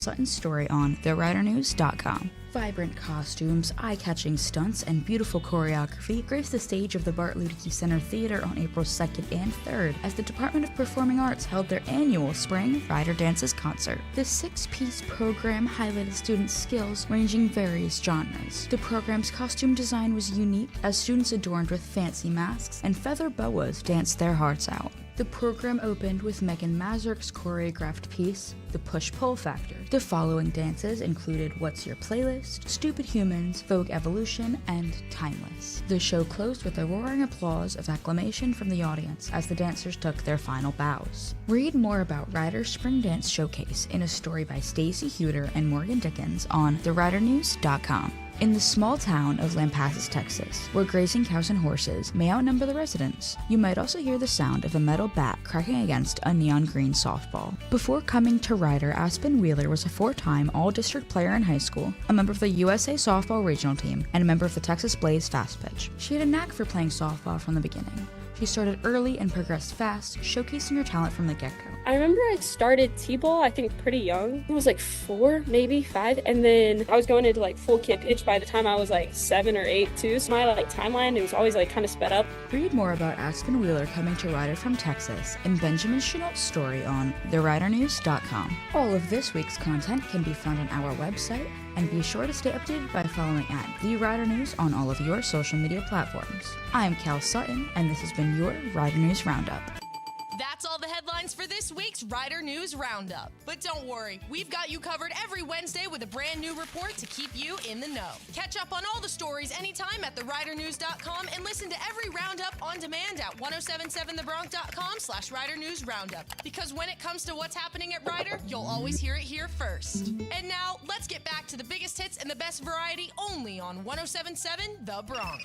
Sutton's story on WRRC-FM. Vibrant costumes, eye-catching stunts, and beautiful choreography grace the stage of the Bart Luedeke Center Theater on April 2nd and 3rd as the Department of Performing Arts held their annual Spring Rider Dances concert. The 6-piece program highlighted students' skills ranging various genres. The program's costume design was unique as students adorned with fancy masks and feather boas danced their hearts out. The program opened with Megan Mazurk's choreographed piece, The Push-Pull Factor. The following dances included What's Your Playlist, Stupid Humans, Vogue Evolution, and Timeless. The show closed with a roaring applause of acclamation from the audience as the dancers took their final bows. Read more about Rider's Spring Dance Showcase in a story by Stacey Huter and Morgan Dickens on TheRiderNews.com. In the small town of Lampasas, Texas, where grazing cows and horses may outnumber the residents, you might also hear the sound of a metal bat cracking against a neon green softball. Before coming to Rider, Aspen Wheeler was a 4-time all-district player in high school, a member of the USA softball regional team, and a member of the Texas Blaze fast pitch. She had a knack for playing softball from the beginning. She started early and progressed fast, showcasing her talent from the get-go. I remember I started T-ball, I think pretty young. I was like 4, maybe 5, and then I was going into like full kid pitch by the time I was like 7 or 8 too. So my timeline, it was always kind of sped up. Read more about Aspen Wheeler coming to Rider from Texas in Benjamin Chenault's story on TheRiderNews.com. All of this week's content can be found on our website, and be sure to stay updated by following at The Rider News on all of your social media platforms. I'm Cal Sutton, and this has been your Rider News Roundup. That's all the headlines for this week's Rider News Roundup. But don't worry, we've got you covered every Wednesday with a brand new report to keep you in the know. Catch up on all the stories anytime at TheRiderNews.com and listen to every roundup on demand at 1077thebronx.com/Rider News Roundup. Because when it comes to what's happening at Rider, you'll always hear it here first. And now, let's get back to the biggest hits and the best variety only on 1077 The Bronx.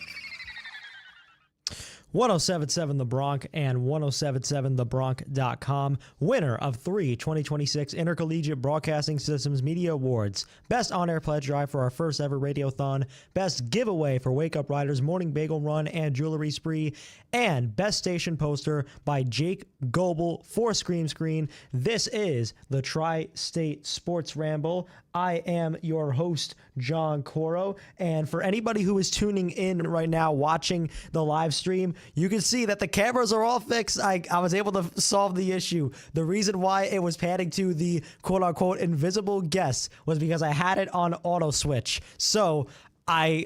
1077 The Bronx and 1077thebronx.com, winner of 3 2026 Intercollegiate Broadcasting Systems Media Awards, Best On-Air Pledge Drive for our first ever Radiothon, Best Giveaway for Wake Up Riders Morning Bagel Run and Jewelry Spree, and Best Station Poster by Jake Goebel for Scream Screen. This is the Tri-State Sports Ramble. I am your host, John Coro, and for anybody who is tuning in right now watching the live stream, you can see that the cameras are all fixed. I was able to solve the issue. The reason why it was panning to the quote-unquote invisible guest was because I had it on auto switch. So I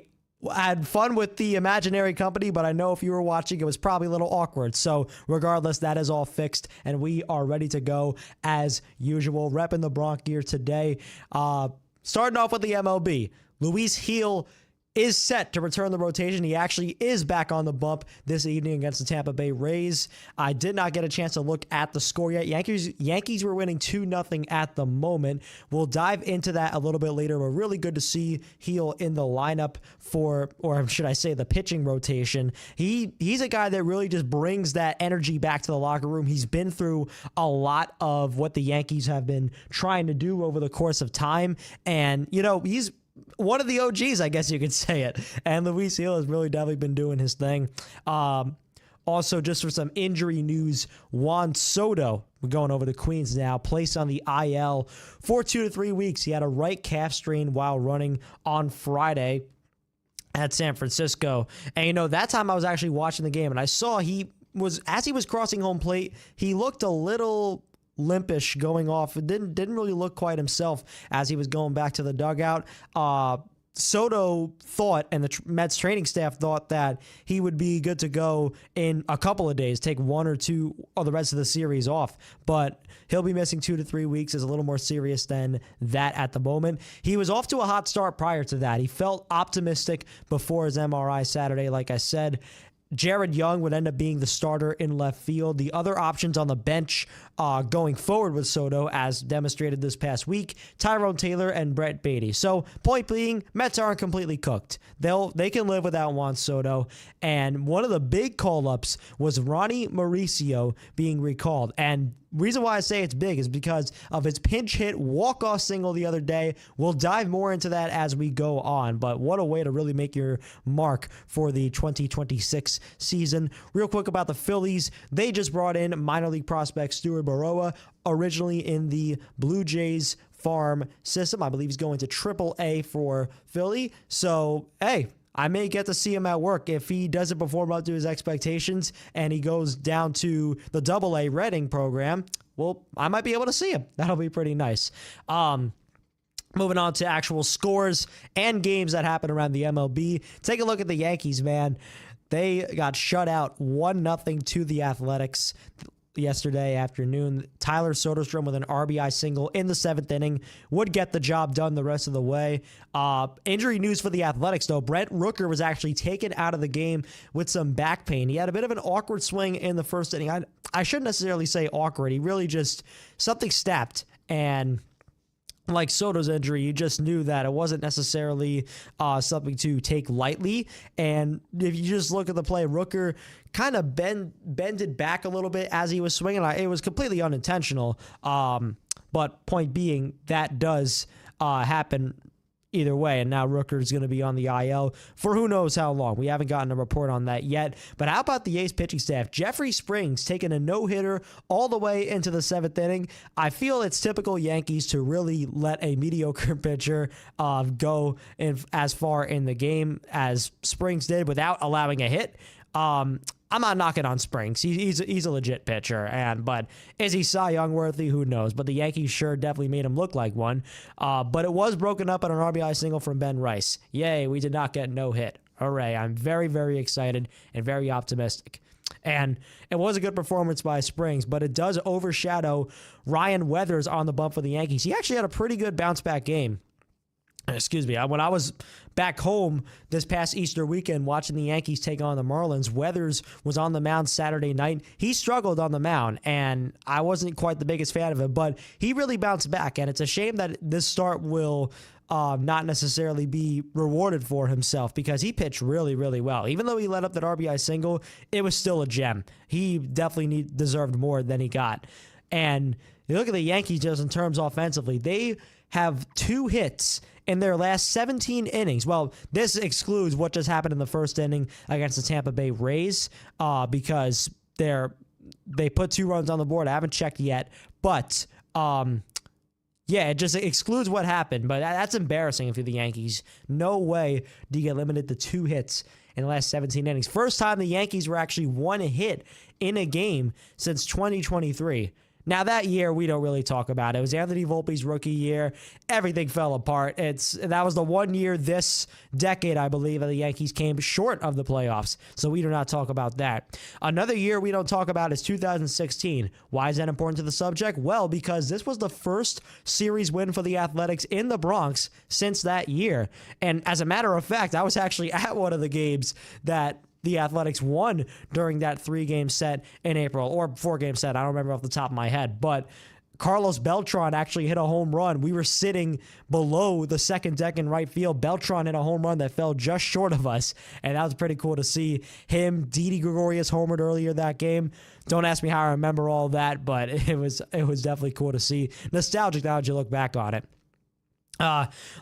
had fun with the imaginary company, but I know if you were watching, it was probably a little awkward. So regardless, that is all fixed, and we are ready to go as usual. Repping the Bronx gear today. Starting off with the MLB. Luis Gil is set to return the rotation. He actually is back on the bump this evening against the Tampa Bay Rays. I did not get a chance to look at the score yet. Yankees were winning 2-0 at the moment. We'll dive into that a little bit later, but really good to see Gil in the lineup for, or should I say, the pitching rotation. He's a guy that really just brings that energy back to the locker room. He's been through a lot of what the Yankees have been trying to do over the course of time, and he's one of the OGs, I guess you could say it. And Luis Gil has really definitely been doing his thing. Also, just for some injury news, Juan Soto, we're going over to Queens now, placed on the IL for 2 to 3 weeks. He had a right calf strain while running on Friday at San Francisco. And, that time I was actually watching the game, and I saw as he was crossing home plate, he looked a little limpish going off. It didn't really look quite himself as he was going back to the dugout. Soto thought, and the Mets training staff thought, that he would be good to go in a couple of days, take 1 or 2 or the rest of the series off. But he'll be missing 2 to 3 weeks. Is a little more serious than that at the moment. He was off to a hot start prior to that. He felt optimistic before his MRI Saturday, like I said. Jared Young would end up being the starter in left field. The other options on the bench going forward with Soto, as demonstrated this past week, Tyrone Taylor and Brett Beatty. So, point being, Mets aren't completely cooked. They can live without Juan Soto. And one of the big call-ups was Ronnie Mauricio being recalled. And reason why I say it's big is because of his pinch hit walk-off single the other day. We'll dive more into that as we go on, but what a way to really make your mark for the 2026 season. Real quick about the Phillies. They just brought in minor league prospect Stuart Baroa, originally in the Blue Jays farm system. I believe he's going to Triple-A for Philly. So, hey, I may get to see him at work. If he doesn't perform up to his expectations and he goes down to the Double-A Reading program, well, I might be able to see him. That'll be pretty nice. Moving on to actual scores and games that happened around the MLB. Take a look at the Yankees, man. They got shut out 1-0 to the Athletics yesterday afternoon. Tyler Soderstrom with an RBI single in the 7th inning would get the job done the rest of the way. Injury news for the Athletics, though. Brent Rooker was actually taken out of the game with some back pain. He had a bit of an awkward swing in the first inning. I shouldn't necessarily say awkward. He really just, something snapped, and like Soto's injury, you just knew that it wasn't necessarily something to take lightly. And if you just look at the play, Rooker kind of bended back a little bit as he was swinging. It was completely unintentional. But point being, that does happen either way. And now Rooker is going to be on the IL for who knows how long. We haven't gotten a report on that yet. But how about the A's pitching staff? Jeffrey Springs taking a no-hitter all the way into the 7th inning. I feel it's typical Yankees to really let a mediocre pitcher go as far in the game as Springs did without allowing a hit. I'm not knocking on Springs. He's a legit pitcher, but is he Cy Young worthy? Who knows? But the Yankees sure definitely made him look like one. But it was broken up on an RBI single from Ben Rice. Yay, we did not get no hit. Hooray. I'm very, very excited and very optimistic. And it was a good performance by Springs, but it does overshadow Ryan Weathers on the bump for the Yankees. He actually had a pretty good bounce-back game. Excuse me. When I was back home this past Easter weekend watching the Yankees take on the Marlins, Weathers was on the mound Saturday night. He struggled on the mound, and I wasn't quite the biggest fan of it, but he really bounced back, and it's a shame that this start will not necessarily be rewarded for himself because he pitched really, really well. Even though he let up that RBI single, it was still a gem. He definitely deserved more than he got. And you look at the Yankees just in terms offensively, they have 2 hits in their last 17 innings. Well, this excludes what just happened in the first inning against the Tampa Bay Rays because they put 2 runs on the board. I haven't checked yet, but yeah, it just excludes what happened. But that's embarrassing if you're the Yankees. No way do you get limited to 2 hits in the last 17 innings. First time the Yankees were actually 1 hit in a game since 2023. Now, that year, we don't really talk about it. It was Anthony Volpe's rookie year. Everything fell apart. That was the one year this decade, I believe, that the Yankees came short of the playoffs. So we do not talk about that. Another year we don't talk about is 2016. Why is that important to the subject? Well, because this was the first series win for the Athletics in the Bronx since that year. And as a matter of fact, I was actually at one of the games that the Athletics won during that 3-game set in April, or 4-game set. I don't remember off the top of my head, but Carlos Beltran actually hit a home run. We were sitting below the second deck in right field. Beltran hit a home run that fell just short of us, and that was pretty cool to see him. Didi Gregorius homered earlier that game. Don't ask me how I remember all that, but it was definitely cool to see. Nostalgic now as you look back on it.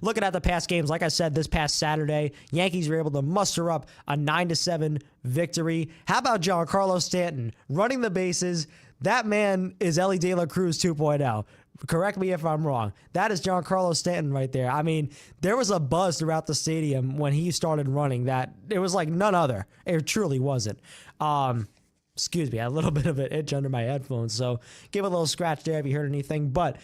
Looking at the past games, like I said, this past Saturday, Yankees were able to muster up a 9-7 victory. How about Giancarlo Stanton running the bases? That man is Ellie De La Cruz 2.0. Correct me if I'm wrong. That is Giancarlo Stanton right there. I mean, there was a buzz throughout the stadium when he started running that it was like none other. It truly wasn't. Excuse me, I had a little bit of an itch under my headphones, so give a little scratch there if you heard anything, but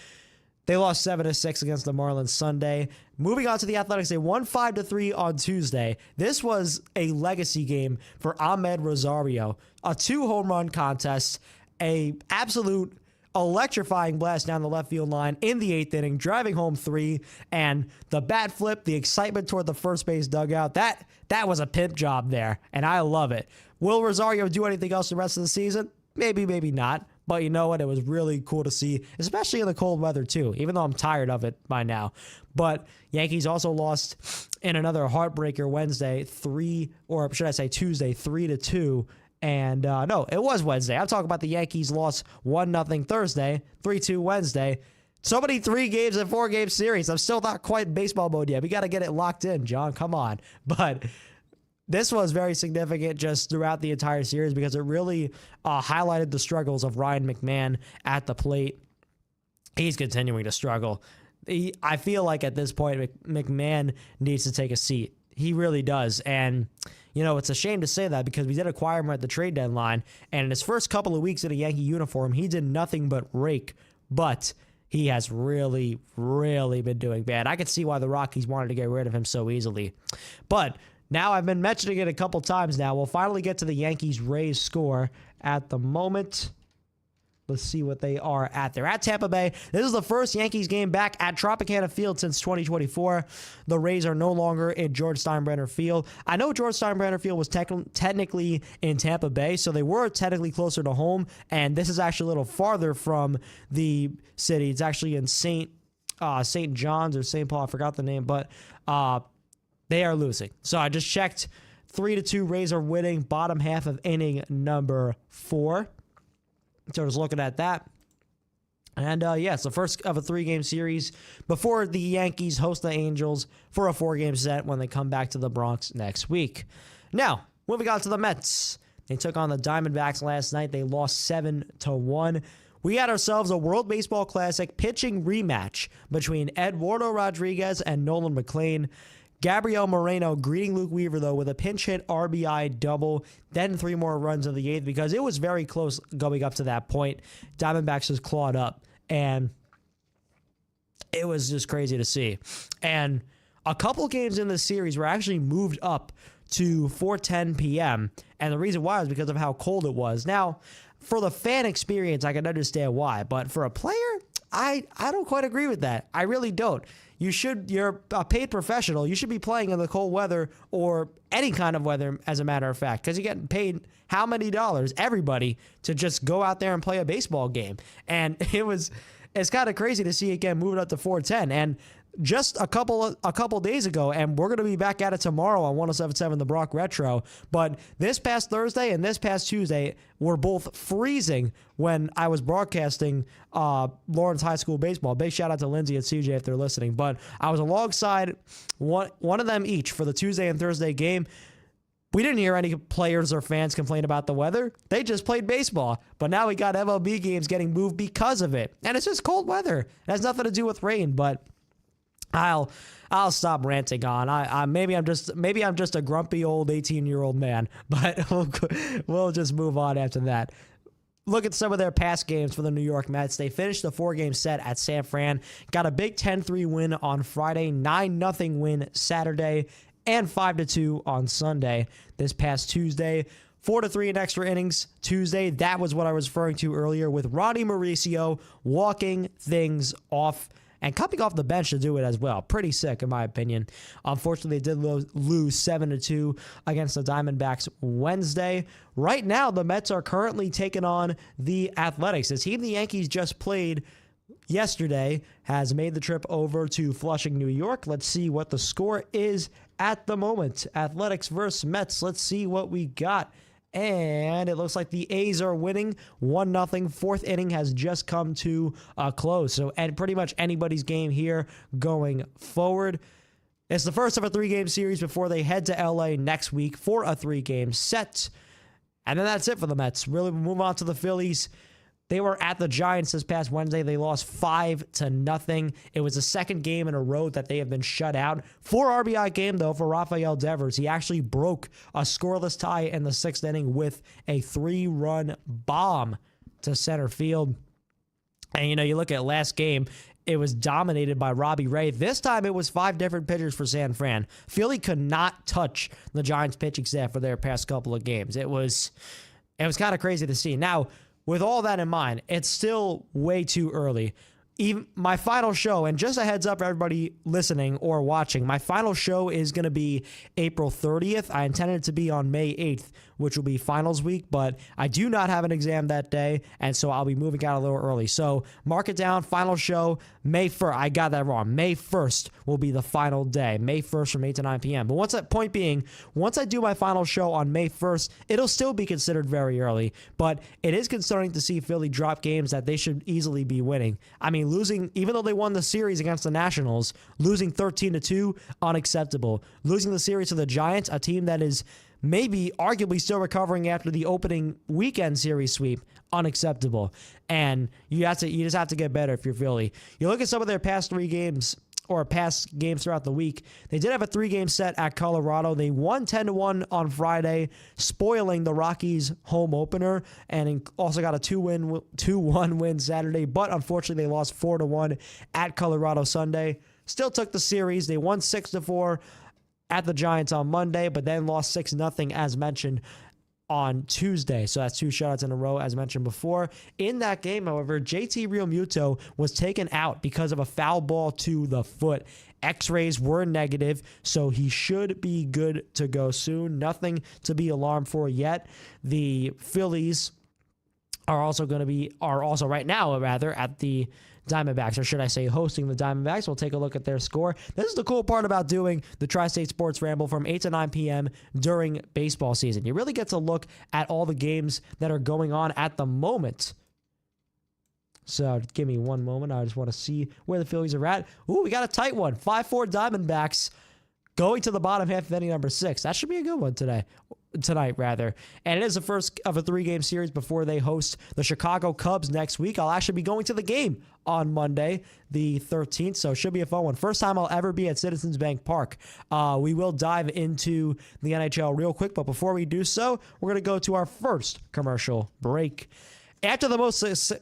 they lost 7-6 against the Marlins Sunday. Moving on to the Athletics, they won 5-3 on Tuesday. This was a legacy game for Ahmed Rosario. A 2-home run contest, a absolute electrifying blast down the left field line in the 8th inning, driving home 3, and the bat flip, the excitement toward the first base dugout. That was a pimp job there, and I love it. Will Rosario do anything else the rest of the season? Maybe, maybe not. But you know what? It was really cool to see, especially in the cold weather, too, even though I'm tired of it by now. But Yankees also lost in another heartbreaker Wednesday, Tuesday, 3-2. And no, it was Wednesday. I'm talking about the Yankees lost 1-0 Thursday, 3-2 Wednesday. So many 3-games and 4-game series. I'm still not quite in baseball mode yet. We got to get it locked in, John. Come on. But this was very significant just throughout the entire series because it really highlighted the struggles of Ryan McMahon at the plate. He's continuing to struggle. I feel like at this point, McMahon needs to take a seat. He really does. And, it's a shame to say that because we did acquire him at the trade deadline. And in his first couple of weeks in a Yankee uniform, he did nothing but rake. But he has really, really been doing bad. I could see why the Rockies wanted to get rid of him so easily. But now I've been mentioning it a couple times now. We'll finally get to the Yankees-Rays score at the moment. Let's see what they are at. They're at Tampa Bay. This is the first Yankees game back at Tropicana Field since 2024. The Rays are no longer in George Steinbrenner Field. I know George Steinbrenner Field was technically in Tampa Bay, so they were technically closer to home, and this is actually a little farther from the city. It's actually in St. John's or St. Paul. I forgot the name, but they are losing. So I just checked. 3-2 Rays are winning, bottom half of inning number 4. So just looking at that. And it's the first of a 3-game series before the Yankees host the Angels for a 4-game set when they come back to the Bronx next week. Now, moving on to the Mets. They took on the Diamondbacks last night. They lost 7-1. We had ourselves a World Baseball Classic pitching rematch between Eduardo Rodriguez and Nolan McLean. Gabriel Moreno greeting Luke Weaver, though, with a pinch hit RBI double, then 3 more runs in the 8th because it was very close going up to that point. Diamondbacks just clawed up, and it was just crazy to see. And a couple games in this series were actually moved up to 4:10 p.m., and the reason why is because of how cold it was. Now, for the fan experience, I can understand why, but for a player, I don't quite agree with that. I really don't. You're a paid professional. You should be playing in the cold weather or any kind of weather, as a matter of fact, because you're getting paid how many dollars? Everybody to just go out there and play a baseball game. And it's kind of crazy to see it get moved up to 4:10. And just a couple days ago, and we're going to be back at it tomorrow on 107.7 The Brock Retro, but this past Thursday and this past Tuesday were both freezing when I was broadcasting Lawrence High School baseball. Big shout out to Lindsay and CJ if they're listening, but I was alongside one of them each for the Tuesday and Thursday game. We didn't hear any players or fans complain about the weather. They just played baseball. But now we got MLB games getting moved because of it. And it's just cold weather. It has nothing to do with rain, but I'll stop ranting on. Maybe I'm just a grumpy old 18-year-old man, but we'll just move on after that. Look at some of their past games for the New York Mets. They finished the 4-game set at San Fran, got a big 10-3 win on Friday, 9-0 win Saturday, and 5-2 on Sunday. This past Tuesday, 4-3 in extra innings Tuesday. That was what I was referring to earlier with Ronnie Mauricio walking things off and coming off the bench to do it as well. Pretty sick, in my opinion. Unfortunately, they did lose 7-2 against the Diamondbacks Wednesday. Right now, the Mets are currently taking on the Athletics. The team the Yankees just played yesterday has made the trip over to Flushing, New York. Let's see what the score is at the moment. Athletics versus Mets. Let's see what we got. And it looks like the A's are winning 1-0. Fourth inning has just come to a close. So pretty much anybody's game here going forward. It's the first of a 3-game series before they head to LA next week for a 3-game set. And then that's it for the Mets. Really, we'll move on to the Phillies. They were at the Giants this past Wednesday. They lost 5-0. It was the second game in a row that they have been shut out. 4 RBI game, though, for Rafael Devers. He actually broke a scoreless tie in the 6th inning with a 3-run bomb to center field. And, you look at last game, it was dominated by Robbie Ray. This time it was 5 different pitchers for San Fran. Philly could not touch the Giants pitching staff for their past couple of games. It was kind of crazy to see. Now, with all that in mind, it's still way too early. Even my final show, and just a heads up for everybody listening or watching, my final show is going to be April 30th. I intended it to be on May 8th, which will be finals week, but I do not have an exam that day, and so I'll be moving out a little early. So mark it down, final show, May 1st. I got that wrong. May 1st will be the final day. May 1st from 8 to 9 p.m. But once I do my final show on May 1st, it'll still be considered very early, but it is concerning to see Philly drop games that they should easily be winning. I mean, losing, even though they won the series against the Nationals, losing 13-2, unacceptable. Losing the series to the Giants, a team that is maybe arguably still recovering after the opening weekend series sweep. Unacceptable. And you just have to get better if you're Philly. You look at some of their past 3 games or past games throughout the week. They did have a 3-game set at Colorado. They won 10-1 on Friday, spoiling the Rockies' home opener, and also got a 2-1 win Saturday, but unfortunately they lost 4-1 at Colorado Sunday. Still took the series. They won 6-4 at the Giants on Monday, but then lost 6-0 as mentioned on Tuesday. So that's 2 shutouts in a row, as mentioned before. In that game, however, JT Realmuto was taken out because of a foul ball to the foot. X-rays were negative, so he should be good to go soon. Nothing to be alarmed for yet. The Phillies are also right now at the Diamondbacks, or should I say hosting the Diamondbacks. We'll take a look at their score. This is the cool part about doing the Tri-State Sports Ramble from 8 to 9 p.m. during baseball season. You really get to look at all the games that are going on at the moment. So give me one moment. I just want to see where the Phillies are at. Ooh, we got a tight one. 5-4 Diamondbacks going to the bottom half of inning number 6. That should be a good one tonight, and it is the first of a 3-game series before they host the Chicago Cubs next week. I'll actually be going to the game on Monday, the 13th, so it should be a fun one. First time I'll ever be at Citizens Bank Park. We will dive into the NHL real quick, but before we do so, we're going to go to our first commercial break. After the most successful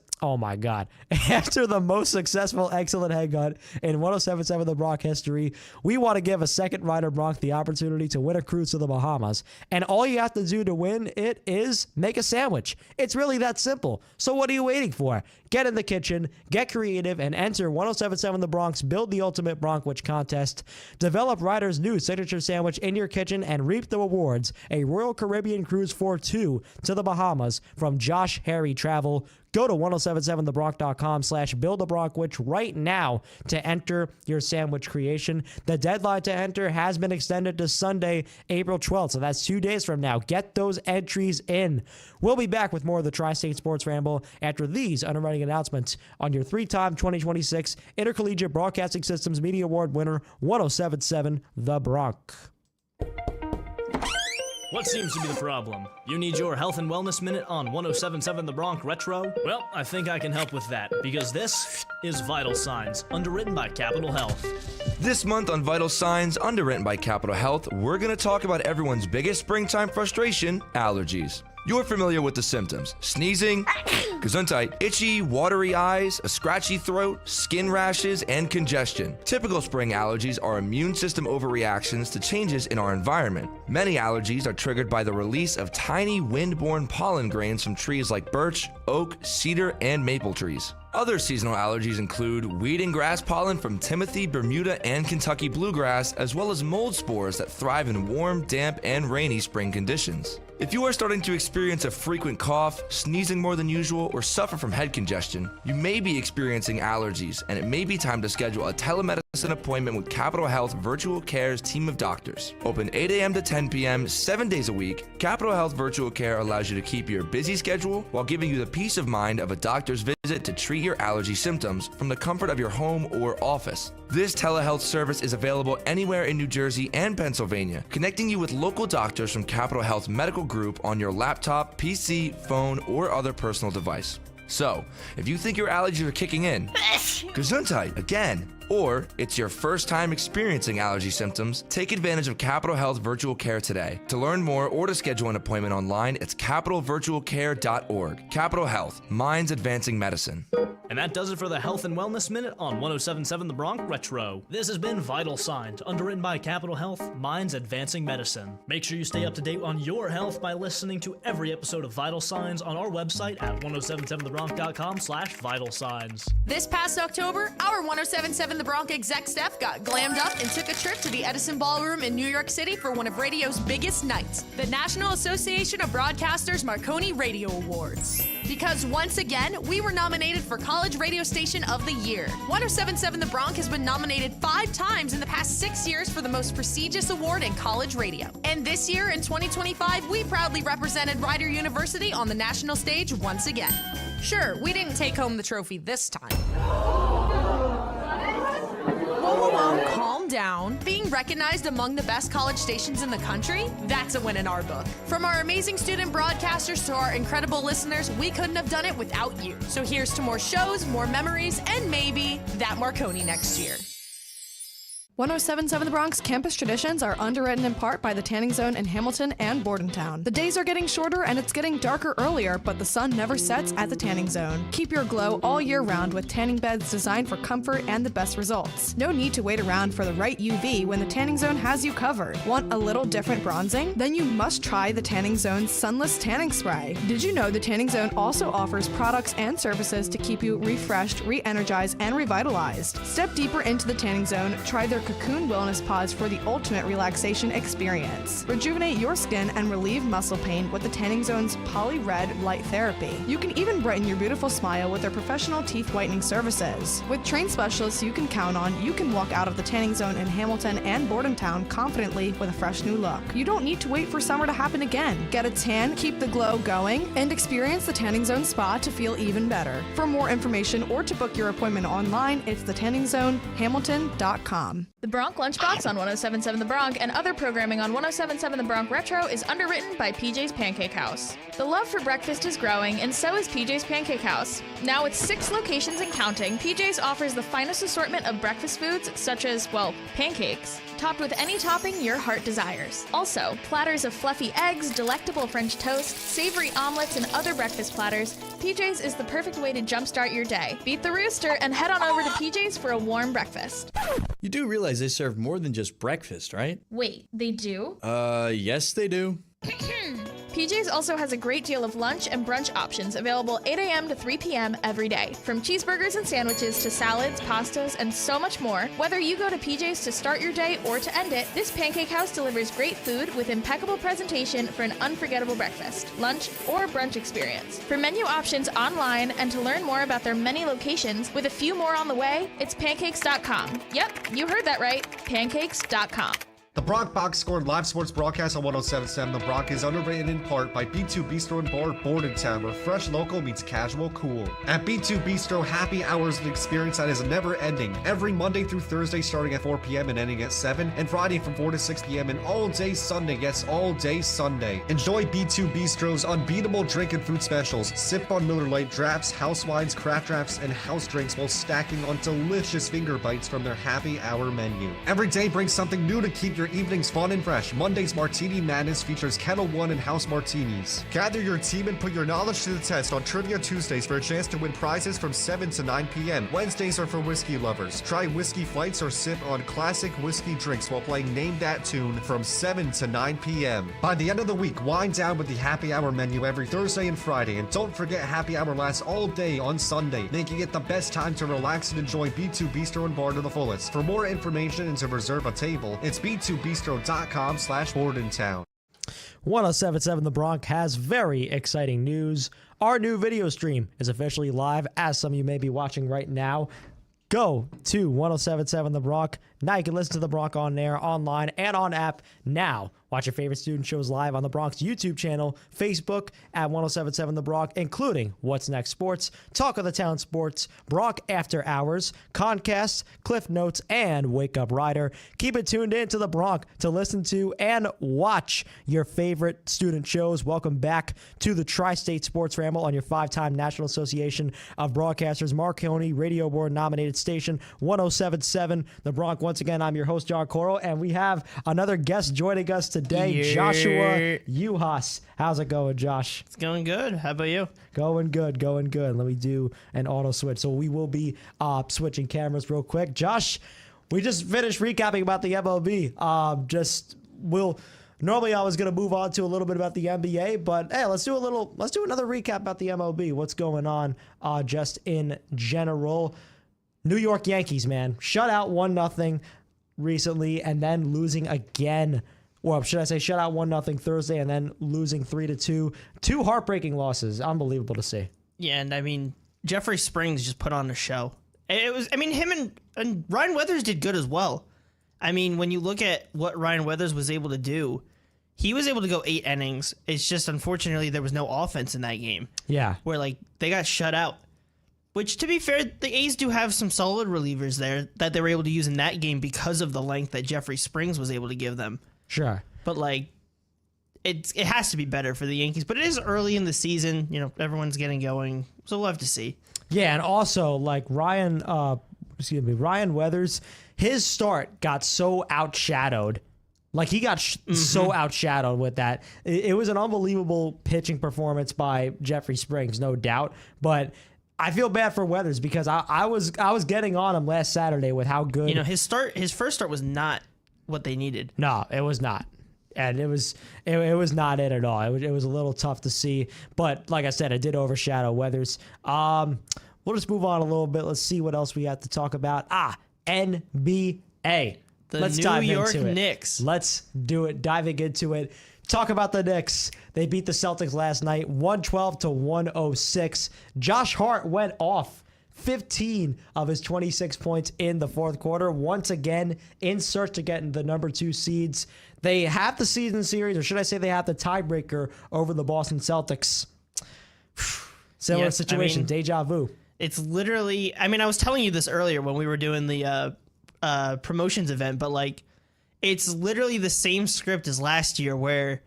excellent headhunt in 107.7 The Bronx history, we want to give a second Rider Bronx the opportunity to win a cruise to the Bahamas. And all you have to do to win it is make a sandwich. It's really that simple. So what are you waiting for? Get in the kitchen, get creative, and enter 107.7 The Bronx Build the Ultimate Bronkwich contest. Develop Rider's new signature sandwich in your kitchen and reap the rewards. A Royal Caribbean cruise for 2 to the Bahamas from Josh Harry Travel. Go to 1077thebronx.com/buildabronkwich right now to enter your sandwich creation. The deadline to enter has been extended to Sunday, April 12th, so that's 2 days from now. Get those entries in. We'll be back with more of the Tri-State Sports Ramble after these underwriting announcements on your 3-time 2026 Intercollegiate Broadcasting Systems Media Award winner, 1077 The Bronx. What seems to be the problem? You need your health and wellness minute on 107.7 The Bronx Retro? Well, I think I can help with that, because this is Vital Signs, underwritten by Capital Health. This month on Vital Signs, underwritten by Capital Health, we're going to talk about everyone's biggest springtime frustration, allergies. You're familiar with the symptoms: sneezing, gesundheit, itchy, watery eyes, a scratchy throat, skin rashes, and congestion. Typical spring allergies are immune system overreactions to changes in our environment. Many allergies are triggered by the release of tiny wind-borne pollen grains from trees like birch, oak, cedar, and maple trees. Other seasonal allergies include weed and grass pollen from Timothy, Bermuda, and Kentucky bluegrass, as well as mold spores that thrive in warm, damp, and rainy spring conditions. If you are starting to experience a frequent cough, sneezing more than usual, or suffer from head congestion, you may be experiencing allergies, and it may be time to schedule a telemedicine appointment with Capital Health Virtual Care's team of doctors. Open 8 a.m. to 10 p.m., 7 days a week, Capital Health Virtual Care allows you to keep your busy schedule while giving you the peace of mind of a doctor's visit to treat your allergy symptoms from the comfort of your home or office. This telehealth service is available anywhere in New Jersey and Pennsylvania, connecting you with local doctors from Capital Health Medical Group on your laptop, PC, phone, or other personal device. So, if you think your allergies are kicking in, gesundheit again, or it's your first time experiencing allergy symptoms, take advantage of Capital Health Virtual Care today. To learn more or to schedule an appointment online, it's capitalvirtualcare.org. Capital Health, minds advancing medicine. And that does it for the Health and Wellness Minute on 107.7 The Bronx Retro. This has been Vital Signs, underwritten by Capital Health, minds advancing medicine. Make sure you stay up to date on your health by listening to every episode of Vital Signs on our website at 1077thebronx.com/vital signs. This past October, our 1077 The Bronx exec staff got glammed up and took a trip to the Edison Ballroom in New York City for one of radio's biggest nights, the National Association of Broadcasters Marconi Radio Awards. Because once again, we were nominated for College Radio Station of the Year. 1077 The Bronx has been nominated 5 times in the past 6 years for the most prestigious award in college radio. And this year, in 2025, we proudly represented Rider University on the national stage once again. Sure, we didn't take home the trophy this time. Whoa, calm down. Being recognized among the best college stations in the country, that's a win in our book. From our amazing student broadcasters to our incredible listeners, we couldn't have done it without you. So here's to more shows, more memories, and maybe that Marconi next year. 1077 The Bronx campus traditions are underwritten in part by the Tanning Zone in Hamilton and Bordentown. The days are getting shorter and it's getting darker earlier, but the sun never sets at the Tanning Zone. Keep your glow all year round with tanning beds designed for comfort and the best results. No need to wait around for the right UV when the Tanning Zone has you covered. Want a little different bronzing? Then you must try the Tanning Zone's Sunless Tanning Spray. Did you know the Tanning Zone also offers products and services to keep you refreshed, re-energized, and revitalized? Step deeper into the Tanning Zone, try their Cocoon Wellness Pods for the ultimate relaxation experience. Rejuvenate your skin and relieve muscle pain with the Tanning Zone's Poly Red Light Therapy. You can even brighten your beautiful smile with their professional teeth whitening services. With trained specialists you can count on, you can walk out of the Tanning Zone in Hamilton and Bordentown confidently with a fresh new look. You don't need to wait for summer to happen again. Get a tan, keep the glow going, and experience the Tanning Zone Spa to feel even better. For more information or to book your appointment online, it's thetanningzonehamilton.com. The Bronx Lunchbox on 1077 The Bronx and other programming on 1077 The Bronx Retro is underwritten by PJ's Pancake House. The love for breakfast is growing, and so is PJ's Pancake House. Now with 6 locations and counting, PJ's offers the finest assortment of breakfast foods, such as, well, pancakes, topped with any topping your heart desires. Also, platters of fluffy eggs, delectable French toast, savory omelets, and other breakfast platters. PJ's is the perfect way to jumpstart your day. Beat the rooster and head on over to PJ's for a warm breakfast. You do realize they serve more than just breakfast, right? Wait, they do? Yes they do. PJ's also has a great deal of lunch and brunch options available 8 a.m. to 3 p.m. every day. From cheeseburgers and sandwiches to salads, pastas, and so much more. Whether you go to PJ's to start your day or to end it, this Pancake House delivers great food with impeccable presentation for an unforgettable breakfast, lunch, or brunch experience. For menu options online and to learn more about their many locations, with a few more on the way, it's pancakes.com. Yep, you heard that right, pancakes.com. The Bronx Box Score live sports broadcast on 1077 The Bronx is underwritten in part by B2 Bistro and Bar Bordentown, where fresh local meets casual cool. At B2 Bistro, happy hours an experience that is never ending. Every Monday through Thursday starting at 4 p.m. and ending at 7, and Friday from 4 to 6 p.m. and all day Sunday, yes, all day Sunday. Enjoy B2 Bistro's unbeatable drink and food specials. Sip on Miller Lite drafts, house wines, craft drafts, and house drinks while stacking on delicious finger bites from their happy hour menu. Every day brings something new to keep your evenings fun and fresh. Monday's Martini Madness features Kettle One and House Martinis. Gather your team and put your knowledge to the test on Trivia Tuesdays for a chance to win prizes from 7 to 9 p.m. Wednesdays are for whiskey lovers. Try whiskey flights or sip on classic whiskey drinks while playing Name That Tune from 7 to 9 p.m. By the end of the week, wind down with the happy hour menu every Thursday and Friday. And don't forget, happy hour lasts all day on Sunday, making it the best time to relax and enjoy B2 Bistro and Bar to the fullest. For more information and to reserve a table, it's b2bistro.com/Bordentown. 1077 The Bronx has very exciting news. Our new video stream is officially live, as some of you may be watching right now. Go to 1077 The Bronx. Now you can listen to The Bronx on air, online, and on app now. Watch your favorite student shows live on The Bronx YouTube channel, Facebook at 1077 The Bronx, including What's Next Sports, Talk of the Town Sports, Bronx After Hours, Concasts, Cliff Notes, and Wake Up Rider. Keep it tuned in to The Bronx to listen to and watch your favorite student shows. Welcome back to the Tri-State Sports Ramble on your 5-time National Association of Broadcasters Marconi Radio Board nominated station 1077 The Bronx. Once again, I'm your host, John Coral, and we have another guest joining us today, Joshua Uhas. How's it going, Josh? It's going good. How about you? Going good, going good. Let me do an auto switch. So we will be switching cameras real quick. Josh, we just finished recapping about the MLB. Normally I was going to move on to a little bit about the NBA, but hey, let's do another recap about the MLB. What's going on just in general. New York Yankees, man. Shut out 1-0 recently and then losing again. Well, should I say shut out 1-0 Thursday and then losing 3-2. 2 heartbreaking losses. Unbelievable to see. Yeah, and I mean, Jeffrey Springs just put on a show. Him and Ryan Weathers did good as well. I mean, when you look at what Ryan Weathers was able to do, he was able to go 8 innings. It's just, unfortunately, there was no offense in that game. Yeah. Where, they got shut out. Which, to be fair, the A's do have some solid relievers there that they were able to use in that game because of the length that Jeffrey Springs was able to give them. Sure. But, like, it has to be better for the Yankees. But it is early in the season. You know, everyone's getting going. So we'll have to see. Yeah, and also, like, Ryan Weathers, his start got so outshadowed. Like, he got so outshadowed with that. It was an unbelievable pitching performance by Jeffrey Springs, no doubt. But I feel bad for Weathers because I was getting on him last Saturday with how good. You know, his first start was not what they needed. No, it was not. And it was not it at all. It was a little tough to see. But like I said, it did overshadow Weathers. We'll just move on a little bit. Let's see what else we have to talk about. NBA. Let's dive New York into it. Knicks. Let's do it. Diving into it. Talk about the Knicks. They beat the Celtics last night, 112-106. Josh Hart went off 15 of his 26 points in the fourth quarter, once again in search to get the number 2 seeds. They have the season series, or should I say they have the tiebreaker over the Boston Celtics. Similar situation, deja vu. It's literally, I mean, I was telling you this earlier when we were doing the promotions event, but like, it's literally the same script as last year where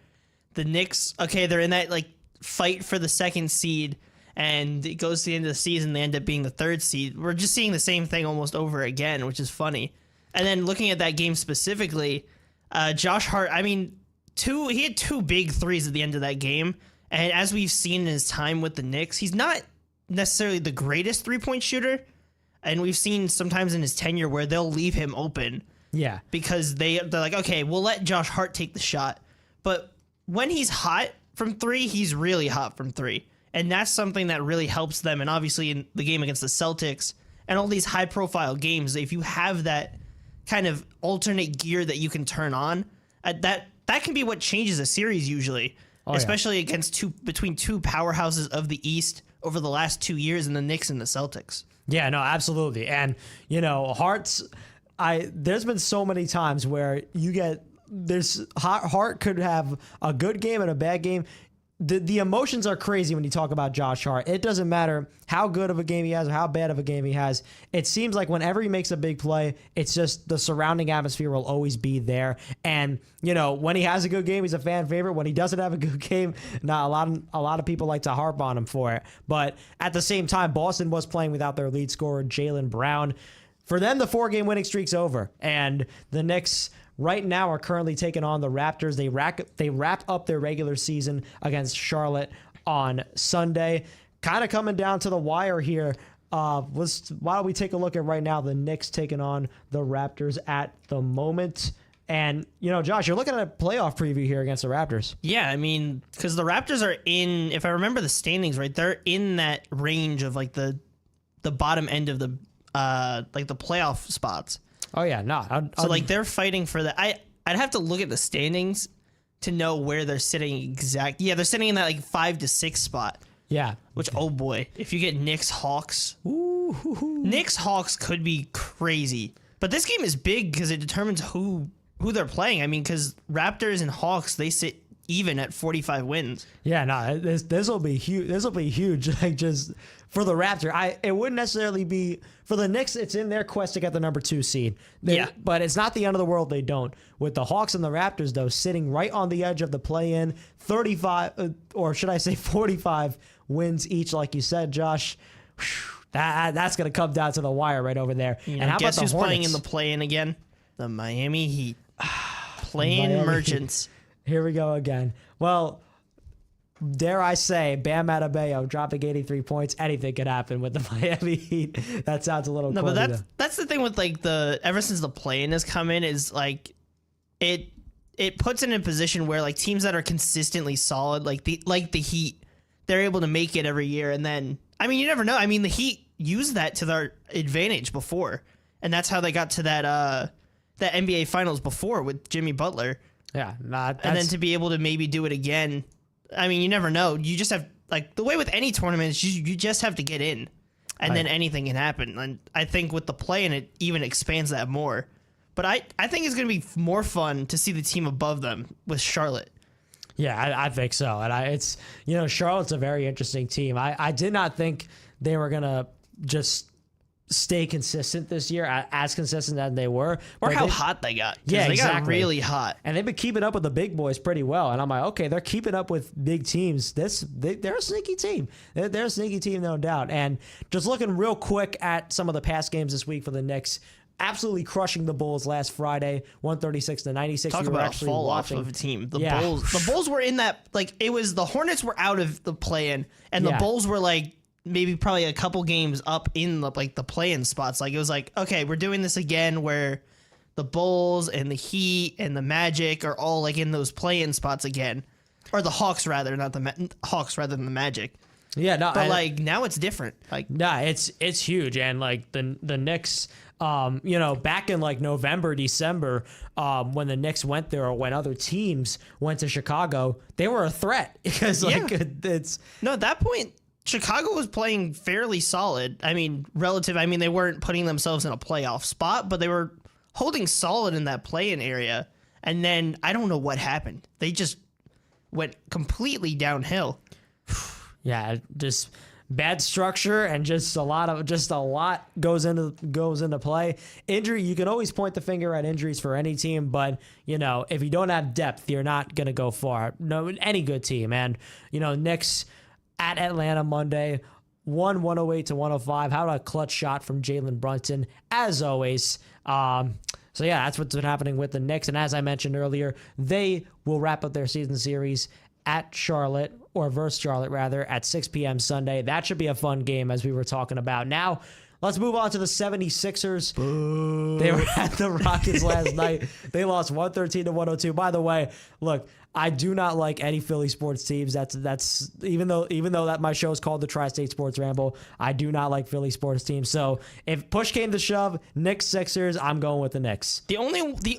the Knicks, okay, they're in that like fight for the second seed and it goes to the end of the season, they end up being the 3rd seed. We're just seeing the same thing almost over again, which is funny. And then looking at that game specifically, Josh Hart, I mean, he had 2 big threes at the end of that game. And as we've seen in his time with the Knicks, he's not necessarily the greatest 3-point shooter. And we've seen sometimes in his tenure where they'll leave him open. Yeah. Because they're like, okay, we'll let Josh Hart take the shot. But when he's hot from 3, he's really hot from 3. And that's something that really helps them. And obviously in the game against the Celtics and all these high profile games, if you have that kind of alternate gear that you can turn on, that can be what changes a series usually. Especially against between 2 powerhouses of the East over the last 2 years in the Knicks and the Celtics. Yeah, no, absolutely. And, you know, there's been so many times where Hart could have a good game and a bad game. The emotions are crazy when you talk about Josh Hart. It doesn't matter how good of a game he has or how bad of a game he has. It seems like whenever he makes a big play, it's just the surrounding atmosphere will always be there. And, you know, when he has a good game, he's a fan favorite. When he doesn't have a good game, a lot of people like to harp on him for it. But at the same time, Boston was playing without their lead scorer, Jaylen Brown. For them, the 4-game winning streak's over. And the Knicks right now are currently taking on the Raptors. They wrap up their regular season against Charlotte on Sunday. Kind of coming down to the wire here. Why don't we take a look at right now the Knicks taking on the Raptors at the moment. And, you know, Josh, you're looking at a playoff preview here against the Raptors. Yeah, I mean, because the Raptors are in, if I remember the standings right, they're in that range of like the bottom end of the like the playoff spots. Oh yeah, no. So like they're fighting for that. I'd have to look at the standings to know where they're sitting exact. Yeah, they're sitting in that like 5 to 6 spot. Yeah. Which, oh boy, if you get Knicks Hawks, Knicks Hawks could be crazy. But this game is big because it determines who they're playing. I mean, because Raptors and Hawks, they sit even at 45 wins. Yeah, no, this will be huge. This will be huge. Like just for the Raptor, it wouldn't necessarily be for the Knicks. It's in their quest to get the number 2 seed. But it's not the end of the world. They don't. With the Hawks and the Raptors, though, sitting right on the edge of the play-in, 35, or should I say 45 wins each, like you said, Josh. That's going to come down to the wire right over there. And how about the Hornets? Playing in the play-in again? The Miami Heat. Play-in Merchants. Here we go again. Well, dare I say, Bam Adebayo dropping 83 points. Anything could happen with the Miami Heat. That sounds a little no, corny, but that's the thing with like ever since the play-in has come in is like it puts it in a position where like teams that are consistently solid, like the Heat, they're able to make it every year. And then I mean, you never know. I mean, the Heat used that to their advantage before, and that's how they got to that NBA Finals before with Jimmy Butler. Yeah, and then to be able to maybe do it again. I mean, you never know. You just have, like, the way with any tournament is you just have to get in, and then anything can happen. And I think with the play-in, it even expands that more. But I think it's going to be more fun to see the team above them with Charlotte. Yeah, I think so. And Charlotte's a very interesting team. I did not think they were going to just stay consistent this year, as consistent as they were. Or how hot they got. Yeah, they exactly. got really hot. And they've been keeping up with the big boys pretty well. And I'm like, okay, they're keeping up with big teams. They're a sneaky team. They're a sneaky team, no doubt. And just looking real quick at some of the past games this week for the Knicks, absolutely crushing the Bulls last Friday, 136-96. Talk about a fall off of a team. The Bulls were in that, like, it was the Hornets were out of the play-in, and the Bulls were like maybe probably a couple games up in the play-in spots. Like, it was like, okay, we're doing this again where the Bulls and the Heat and the Magic are all like in those play-in spots again, or the Hawks rather, not the Hawks rather than the Magic. Yeah, no, but like now it's different. Like, nah, it's huge, and like the Knicks, back in like November, December, when the Knicks went there, or when other teams went to Chicago, they were a threat because at that point, Chicago was playing fairly solid. I mean, they weren't putting themselves in a playoff spot, but they were holding solid in that play-in area. And then I don't know what happened. They just went completely downhill. Yeah, just bad structure and just a lot goes into play. Injury, you can always point the finger at injuries for any team, but if you don't have depth, you're not gonna go far. No, any good team. And Knicks at Atlanta Monday, 108-105. How about a clutch shot from Jalen Brunson, as always. So yeah, that's what's been happening with the Knicks. And as I mentioned earlier, they will wrap up their season series at Charlotte, or versus Charlotte rather, at 6 p.m. Sunday. That should be a fun game, as we were talking about. Now, let's move on to the 76ers. Boo. They were at the Rockets last night. They lost 113-102. By the way, look, I do not like any Philly sports teams. That's even though that my show is called the Tri-State Sports Ramble, I do not like Philly sports teams. So if push came to shove, Knicks, Sixers, I'm going with the Knicks. The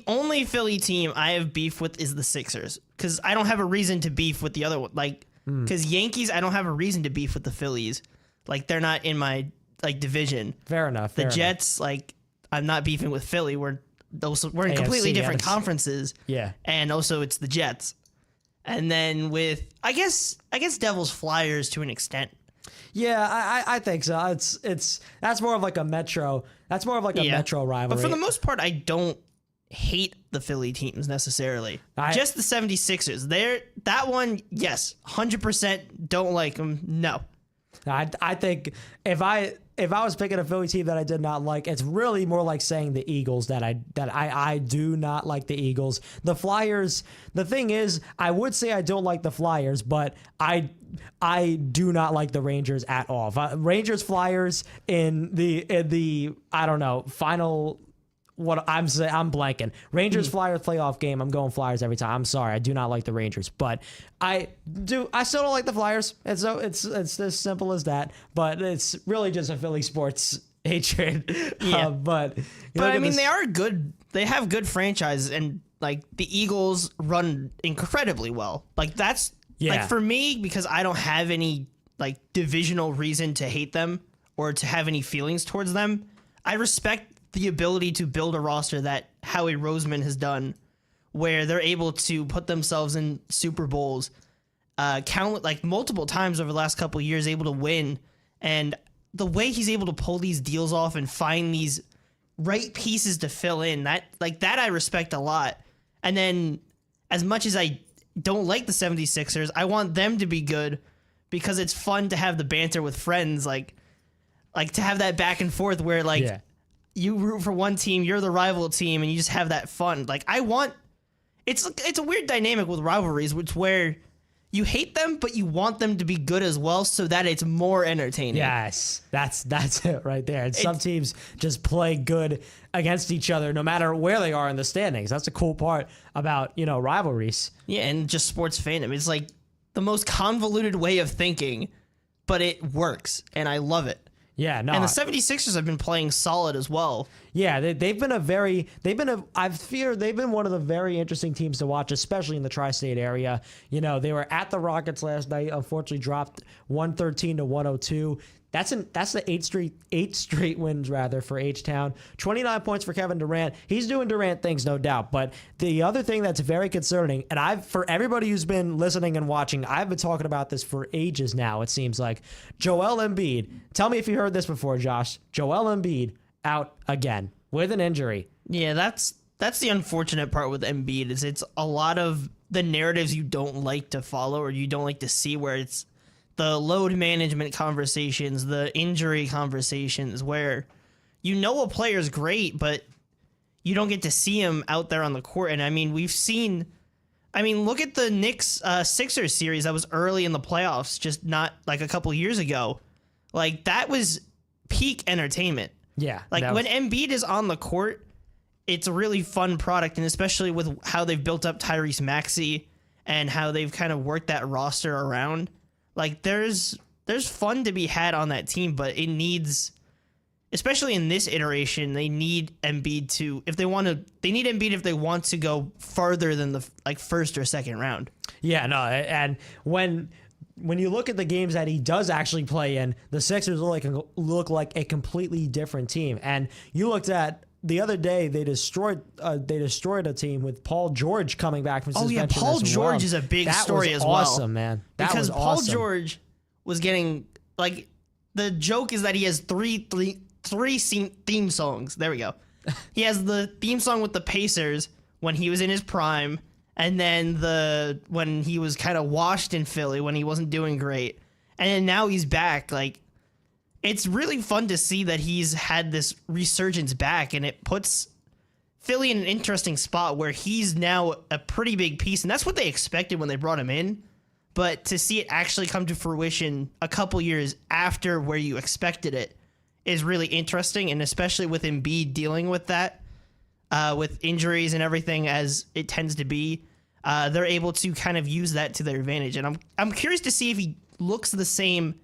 only Philly team I have beef with is the Sixers, because I don't have a reason to beef with the other one. Like, because Yankees, I don't have a reason to beef with the Phillies. Like, they're not in my division. Fair enough. The Jets, I'm not beefing with Philly. We're in AFC, completely different conferences. Yeah. And also it's the Jets. And then with I guess Devils Flyers to an extent. Yeah, I think so. That's more of like a metro. That's more of like a metro rivalry. But for the most part, I don't hate the Philly teams necessarily. Just the 76ers. That one, yes, 100% don't like them. No. I think if I was picking a Philly team that I did not like, it's really more like saying the Eagles that I do not like the Eagles. The Flyers, the thing is, I would say I don't like the Flyers, but I do not like the Rangers at all. Rangers Flyers in the I don't know, final. What I'm saying, I'm blanking. Rangers Flyers playoff game. I'm going Flyers every time. I'm sorry, I do not like the Rangers, but I still don't like the Flyers. It's as simple as that. But it's really just a Philly sports hatred. Yeah. But I mean, they are good. They have good franchises, and like the Eagles run incredibly well. Like that's like for me, because I don't have any like divisional reason to hate them or to have any feelings towards them. I respect the ability to build a roster that Howie Roseman has done, where they're able to put themselves in Super Bowls, multiple times over the last couple of years, able to win. And the way he's able to pull these deals off and find these right pieces to fill in, that I respect a lot. And then as much as I don't like the 76ers, I want them to be good because it's fun to have the banter with friends, like to have that back and forth where you root for one team, you're the rival team, and you just have that fun. Like, it's a weird dynamic with rivalries, which where you hate them, but you want them to be good as well, so that it's more entertaining. Yes, that's it right there. And some teams just play good against each other, no matter where they are in the standings. That's the cool part about rivalries. Yeah, and just sports fandom. It's like the most convoluted way of thinking, but it works, and I love it. Yeah, no. And the 76ers have been playing solid as well. Yeah, they've been I fear they've been one of the very interesting teams to watch, especially in the tri-state area. They were at the Rockets last night, unfortunately dropped 113-102. That's the eight straight wins rather for H-Town. 29 points for Kevin Durant. He's doing Durant things, no doubt. But the other thing that's very concerning, and for everybody who's been listening and watching, I've been talking about this for ages now, it seems like. Joel Embiid. Tell me if you heard this before, Josh. Joel Embiid out again with an injury. Yeah, that's the unfortunate part with Embiid is it's a lot of the narratives you don't like to follow or you don't like to see, where it's the load management conversations, the injury conversations, where you know a player's great, but you don't get to see him out there on the court. And I mean, look at the Knicks Sixers series that was early in the playoffs, just not like a couple years ago. Like, that was peak entertainment. Yeah. Like, when Embiid is on the court, it's a really fun product, and especially with how they've built up Tyrese Maxey and how they've kind of worked that roster around. Like, there's fun to be had on that team, but it needs, especially in this iteration, they need Embiid if they want to go farther than the first or second round. Yeah, no, and when you look at the games that he does actually play in, the Sixers look like a completely different team. And you looked at the other day, they destroyed a team with Paul George coming back from suspension. Oh yeah, Paul George is a big story as well. That was awesome, man. Because Paul George was getting, like, the joke is that he has three theme songs. There we go. He has the theme song with the Pacers when he was in his prime, and then when he was kind of washed in Philly when he wasn't doing great, and then now he's back. Like, it's really fun to see that he's had this resurgence back, and it puts Philly in an interesting spot where he's now a pretty big piece, and that's what they expected when they brought him in. But to see it actually come to fruition a couple years after where you expected it is really interesting, and especially with Embiid dealing with that, with injuries and everything as it tends to be, they're able to kind of use that to their advantage. And I'm curious to see if he looks the same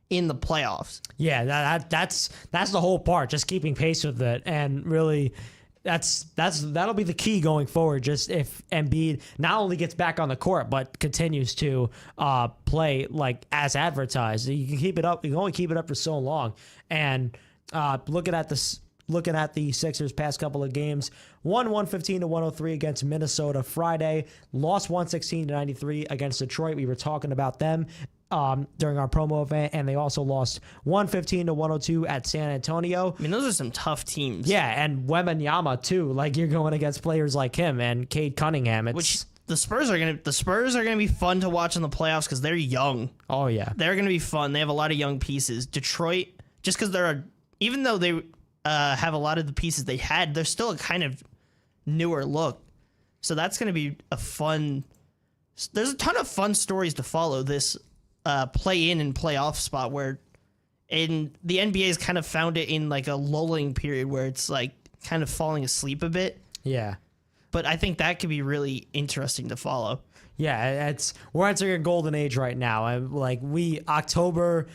in the playoffs. Yeah, that's the whole part, just keeping pace with it, and really that'll be the key going forward. Just if Embiid not only gets back on the court but continues to play like as advertised. You can keep it up. You can only keep it up for so long. And looking at the Sixers' past couple of games, won 115-103 against Minnesota Friday, lost 116-93 against Detroit. We were talking about them during our promo event, and they also lost 115-102 at San Antonio. I mean, those are some tough teams. Yeah, and Wembanyama too. Like, you're going against players like him and Cade Cunningham. Which the Spurs are gonna be fun to watch in the playoffs because they're young. Oh yeah, they're gonna be fun. They have a lot of young pieces. Detroit, just because even though they have a lot of the pieces they had, they're still a kind of newer look. So that's gonna be a fun. There's a ton of fun stories to follow this play-in and play-off spot, where in the NBA has kind of found it in like a lulling period where it's like kind of falling asleep a bit. Yeah. But I think that could be really interesting to follow. Yeah, we're entering a golden age right now. October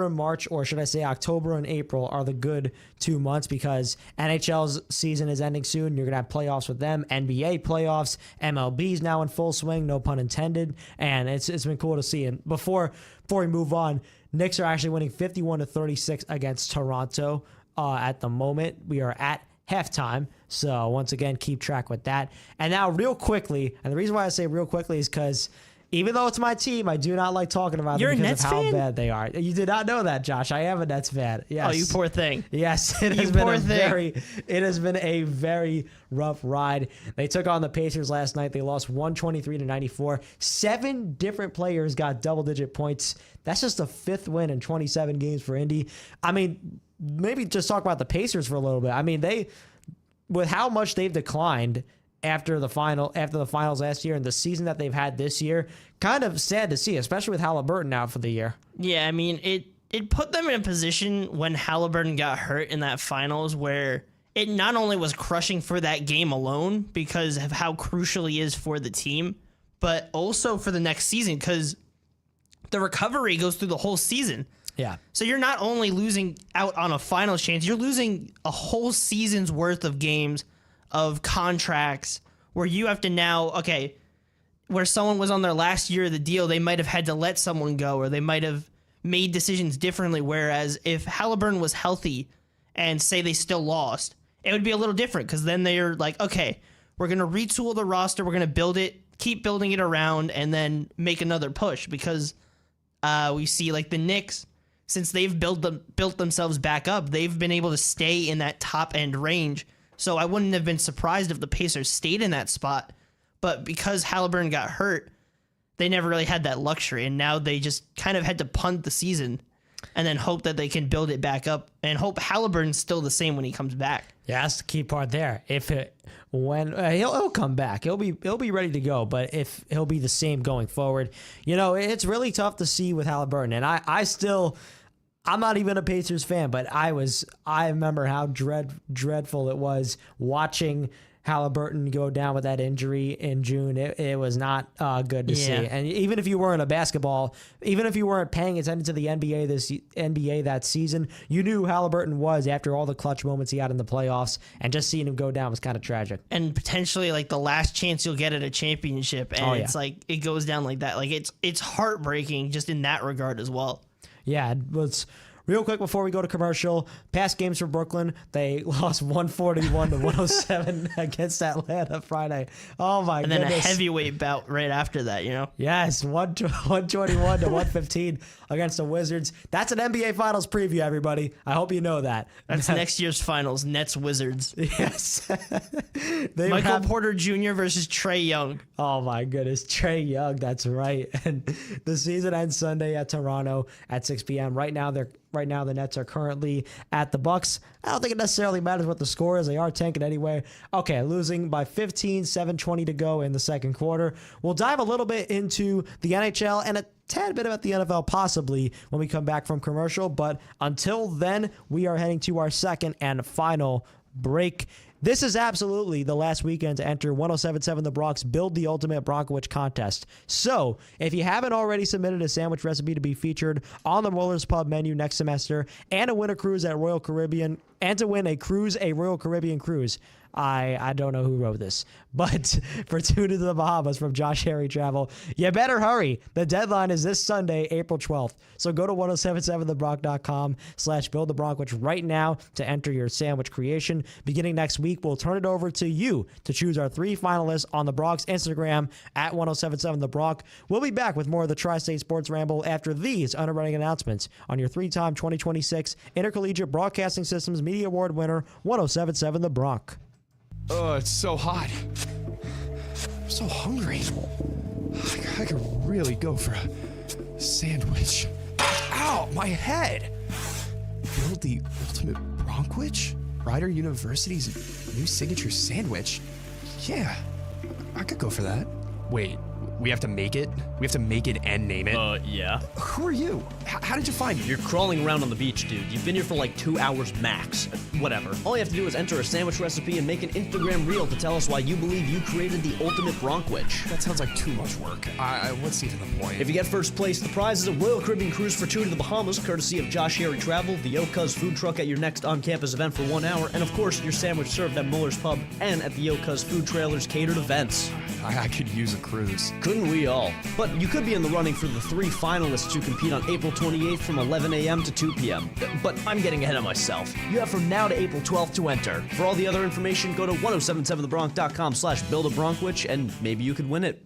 and March, or should I say October and April, are the good 2 months because NHL's season is ending soon. You're gonna have playoffs with them, NBA playoffs, MLB's now in full swing, no pun intended, and it's been cool to see. And before we move on, Knicks are actually winning 51-36 against Toronto at the moment. We are at halftime. So once again, keep track with that. And now real quickly, and the reason why I say real quickly is because even though it's my team, I do not like talking about them because of how bad they are. You did not know that, Josh. I am a Nets fan. Yes. Oh, you poor thing. Yes, it has been a very rough ride. They took on the Pacers last night. They lost 123-94. 7 different players got double-digit points. That's just the 5th win in 27 games for Indy. I mean, maybe just talk about the Pacers for a little bit. I mean, with how much they've declined after the finals last year and the season that they've had this year, kind of sad to see, especially with Halliburton out for the year. Yeah, I mean, it put them in a position when Halliburton got hurt in that finals where it not only was crushing for that game alone because of how crucial he is for the team, but also for the next season because the recovery goes through the whole season. Yeah. So you're not only losing out on a finals chance, you're losing a whole season's worth of games, of contracts, where you have to now, where someone was on their last year of the deal, they might have had to let someone go, or they might have made decisions differently. Whereas if Halliburton was healthy and say they still lost, it would be a little different because then they're like, okay, we're going to retool the roster. We're going to build it, keep building it around, and then make another push because we see like the Knicks, since they've built themselves back up, they've been able to stay in that top end range. So I wouldn't have been surprised if the Pacers stayed in that spot. But because Halliburton got hurt, they never really had that luxury. And now they just kind of had to punt the season and then hope that they can build it back up and hope Halliburton's still the same when he comes back. Yeah, that's the key part there. He'll come back, he'll be ready to go. But if he'll be the same going forward, it's really tough to see with Halliburton. And I'm not even a Pacers fan, but I remember how dreadful it was watching Halliburton go down with that injury in June. It was not good to see. And even if you weren't paying attention to the NBA that season, you knew Halliburton was after all the clutch moments he had in the playoffs, and just seeing him go down was kind of tragic. And potentially like the last chance you'll get at a championship, and it's like it goes down like that. Like it's heartbreaking just in that regard as well. Yeah, let's real quick before we go to commercial. Past games for Brooklyn, they lost 141 to 107 against Atlanta Friday. Oh my goodness! And then a heavyweight bout right after that, Yes, 121 to 115 against the Wizards. That's an NBA Finals preview, everybody. I hope you know that. That's next year's Finals, Nets Wizards. Yes. Michael Porter Jr. versus Trae Young. Oh my goodness, Trae Young. That's right. And the season ends Sunday at Toronto at 6 p.m. Right now, the Nets are currently at the Bucks. I don't think it necessarily matters what the score is. They are tanking anyway. Okay, losing by 15, 7:20 to go in the second quarter. We'll dive a little bit into the NHL and a tad bit about the NFL possibly when we come back from commercial. But until then, we are heading to our second and final break. This is absolutely the last weekend to enter 107.7 The Bronx Build the Ultimate Broncowich contest. So, if you haven't already submitted a sandwich recipe to be featured on the Roller's Pub menu next semester and to win a cruise at Royal Caribbean a Royal Caribbean cruise. I don't know who wrote this, but for Tune to the Bahamas from Josh Harry Travel, you better hurry. The deadline is this Sunday, April 12th. So go to 1077thebronx.com/buildthebronkwich right now to enter your sandwich creation. Beginning next week, we'll turn it over to you to choose our 3 finalists on the Bronx Instagram at 1077thebronx. We'll be back with more of the Tri-State Sports Ramble after these underwriting announcements on your 3-time 2026 Intercollegiate Broadcasting Systems Media Award winner, 1077 The Bronx. Oh, it's so hot. I'm so hungry. I could really go for a sandwich. Ow, my head. Build the ultimate Bronkwich? Rider University's new signature sandwich? Yeah, I could go for that. Wait, we have to make it? We have to make it and name it? Yeah. Who are you? How did you find me? You're crawling around on the beach, dude. You've been here for like 2 hours max. Whatever. All you have to do is enter a sandwich recipe and make an Instagram reel to tell us why you believe you created the ultimate Bronkwich. That sounds like too much work. What's even the point? If you get first place, the prize is a Royal Caribbean cruise for 2 to the Bahamas, courtesy of Josh Harry Travel, the Yo Cuz food truck at your next on-campus event for 1 hour, and of course, your sandwich served at Muller's Pub and at the Yo Cuz food trailer's catered events. I could use a cruise. Couldn't we all? But you could be in the running for the 3 finalists who compete on April 28th from 11 a.m. to 2 p.m. But I'm getting ahead of myself. You have from now to April 12th to enter. For all the other information, go to 1077thebronx.com/buildabronkwich and maybe you could win it.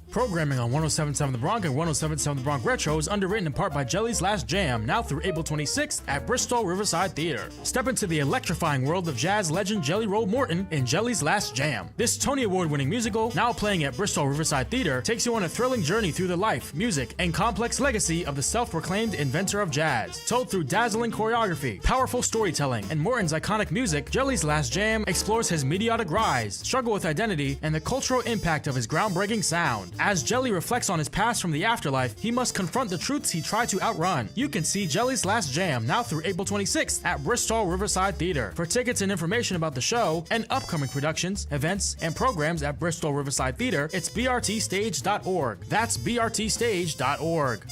Programming on 107.7 The Bronx and 107.7 The Bronx Retro is underwritten in part by Jelly's Last Jam, now through April 26th at Bristol Riverside Theater. Step into the electrifying world of jazz legend Jelly Roll Morton in Jelly's Last Jam. This Tony Award-winning musical, now playing at Bristol Riverside Theater, takes you on a thrilling journey through the life, music, and complex legacy of the self-proclaimed inventor of jazz. Told through dazzling choreography, powerful storytelling, and Morton's iconic music, Jelly's Last Jam explores his meteoric rise, struggle with identity, and the cultural impact of his groundbreaking sound. As Jelly reflects on his past from the afterlife, he must confront the truths he tried to outrun. You can see Jelly's Last Jam now through April 26th at Bristol Riverside Theater. For tickets and information about the show and upcoming productions, events, and programs at Bristol Riverside Theater, it's brtstage.org. That's brtstage.org.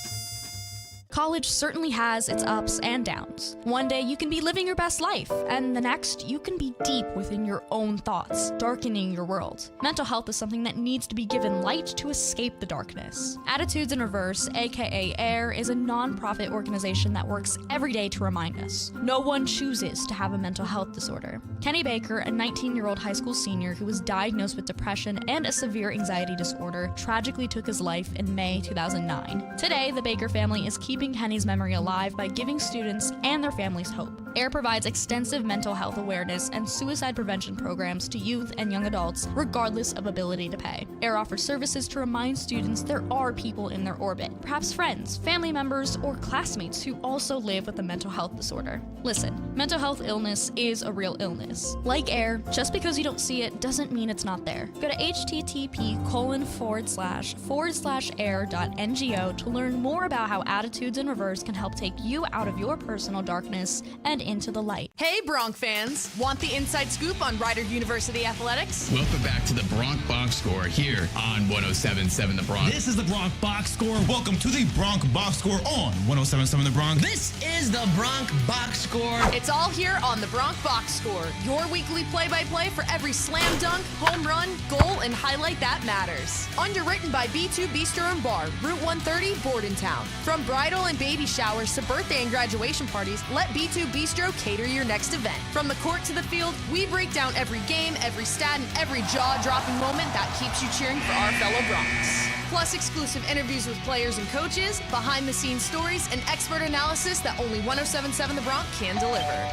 College certainly has its ups and downs. One day you can be living your best life, and the next you can be deep within your own thoughts, darkening your world. Mental health is something that needs to be given light to escape the darkness. Attitudes in Reverse, aka AIR, is a non-profit organization that works every day to remind us no one chooses to have a mental health disorder. Kenny Baker, a 19-year-old high school senior who was diagnosed with depression and a severe anxiety disorder, tragically took his life in May 2009. Today, the Baker family is keeping Kenny's memory alive by giving students and their families hope. AIR provides extensive mental health awareness and suicide prevention programs to youth and young adults, regardless of ability to pay. AIR offers services to remind students there are people in their orbit, perhaps friends, family members, or classmates who also live with a mental health disorder. Listen, mental health illness is a real illness. Like AIR, just because you don't see it doesn't mean it's not there. Go to http://air.ngo to learn more about how Attitudes in Reverse can help take you out of your personal darkness and into the light. Hey, Bronc fans! Want the inside scoop on Rider University athletics? Welcome back to the Bronc Box Score here on 107.7 The Bronc. This is the Bronc Box Score. Welcome to the Bronc Box Score on 107.7 The Bronc. This is the Bronc Box Score. It's all here on the Bronc Box Score, your weekly play-by-play for every slam dunk, home run, goal, and highlight that matters. Underwritten by B2 Bistro and Bar, Route 130, Bordentown. From bridal and baby showers to birthday and graduation parties, let B2 Bistro cater your next event. From the court to the field, we break down every game, every stat, and every jaw-dropping moment that keeps you cheering for our fellow Broncs. Plus exclusive interviews with players and coaches, behind-the-scenes stories, and expert analysis that only 107.7 The Bronc can deliver.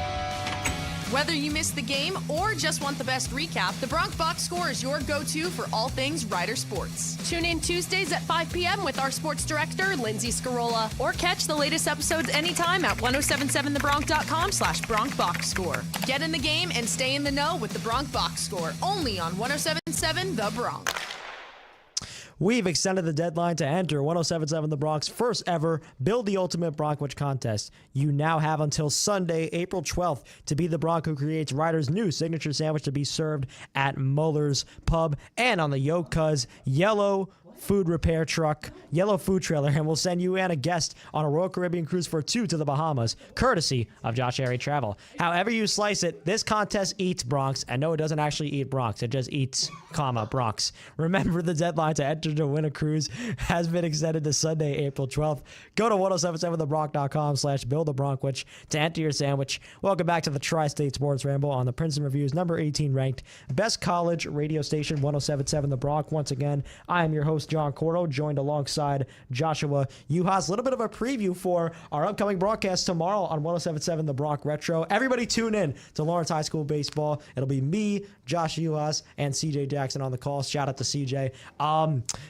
Whether you missed the game or just want the best recap, the Bronc Box Score is your go-to for all things Rider sports. Tune in Tuesdays at 5 p.m. with our sports director, Lindsay Scarola, or catch the latest episodes anytime at 1077thebronc.com/Bronc Box Score. Get in the game and stay in the know with the Bronc Box Score, only on 107.7 The Bronc. We've extended the deadline to enter 107.7 The Bronc's first ever Build the Ultimate Bronkwich contest. You now have until Sunday, April 12th, to be the Bronc who creates Ryder's new signature sandwich to be served at Muller's Pub and on the Yoka's yellow food trailer, and we'll send you and a guest on a Royal Caribbean cruise for 2 to the Bahamas, courtesy of Josh Airy Travel. However you slice it, this contest eats Bronx, and no, it doesn't actually eat Bronx, it just eats, Bronx. Remember, the deadline to enter to win a cruise has been extended to Sunday, April 12th. Go to 1077thebronc.com/buildabronkwich to enter your sandwich. Welcome back to the Tri-State Sports Ramble on the Princeton Review's number 18 ranked best college radio station, 107.7 The Bronc. Once again, I am your host, John Cordo, joined alongside Joshua Uhas. A little bit of a preview for our upcoming broadcast tomorrow on 107.7 The Bronc Retro. Everybody tune in to Lawrence High School baseball. It'll be me, Josh Uhas, and CJ Jackson on the call. Shout out to CJ.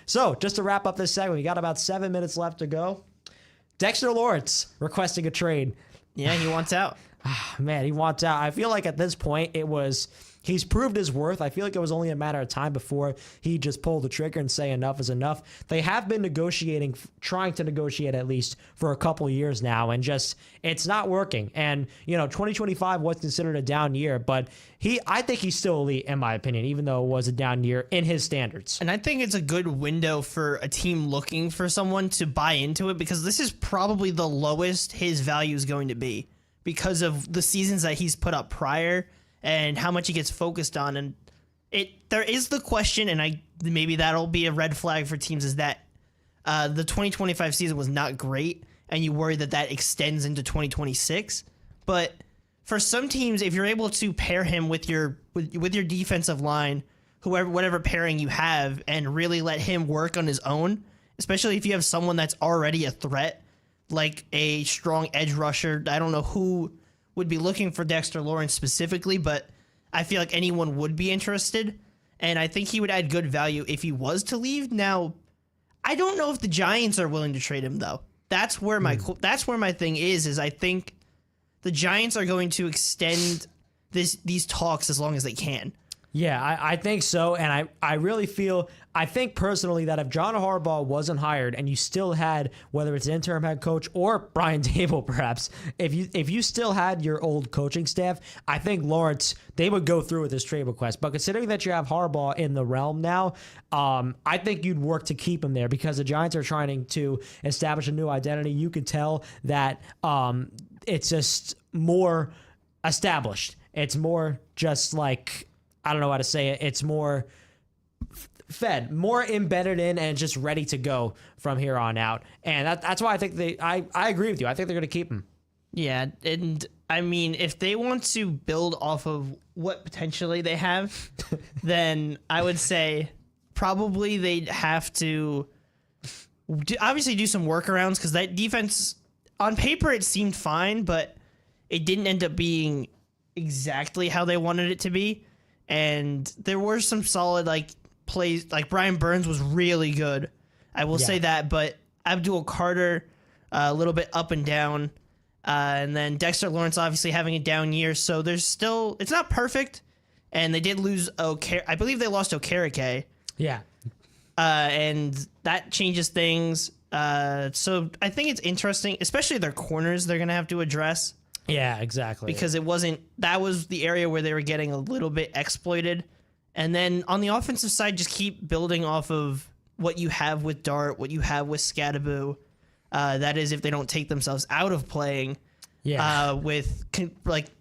So just to wrap up this segment, we got about 7 minutes left to go. Dexter Lawrence requesting a trade. Yeah, he wants out. Man, he wants out. I feel like at this point he's proved his worth. I feel like it was only a matter of time before he just pulled the trigger and say enough is enough. They have been trying to negotiate at least for a couple years now, and it's not working. And, 2025 was considered a down year, but I think he's still elite in my opinion, even though it was a down year in his standards. And I think it's a good window for a team looking for someone to buy into it, because this is probably the lowest his value is going to be because of the seasons that he's put up prior and how much he gets focused on. And there is the question, and maybe that'll be a red flag for teams, is that the 2025 season was not great, and you worry that extends into 2026. But for some teams, if you're able to pair him with your defensive line, whatever pairing you have, and really let him work on his own, especially if you have someone that's already a threat, like a strong edge rusher. I don't know who would be looking for Dexter Lawrence specifically, but I feel like anyone would be interested, and I think he would add good value if he was to leave. Now, I don't know if the Giants are willing to trade him, though. That's where my thing is I think the Giants are going to extend these talks as long as they can. Yeah, I think so. And I really I think personally that if John Harbaugh wasn't hired and you still had, whether it's interim head coach or Brian Dable perhaps, if you still had your old coaching staff, I think Lawrence, they would go through with this trade request. But considering that you have Harbaugh in the realm now, I think you'd work to keep him there because the Giants are trying to establish a new identity. You could tell that it's just more established. It's more just like, I don't know how to say it. It's more fed, more embedded in, and just ready to go from here on out. And that's why I think I agree with you. I think they're going to keep him. Yeah, and I mean, if they want to build off of what potentially they have, then I would say probably they'd have to obviously do some workarounds because that defense, on paper, it seemed fine, but it didn't end up being exactly how they wanted it to be. And there were some solid plays. Like Brian Burns was really good. I will say that. But Abdul Carter, a little bit up and down. And then Dexter Lawrence obviously having a down year. So there's still, it's not perfect. And they did lose I believe they lost Okereke. Yeah. And that changes things. So I think it's interesting, especially their corners they're going to have to address. Yeah, exactly. Because that was the area where they were getting a little bit exploited. And then on the offensive side, just keep building off of what you have with Dart, what you have with Scadaboo. That is, if they don't take themselves out of playing. Yeah.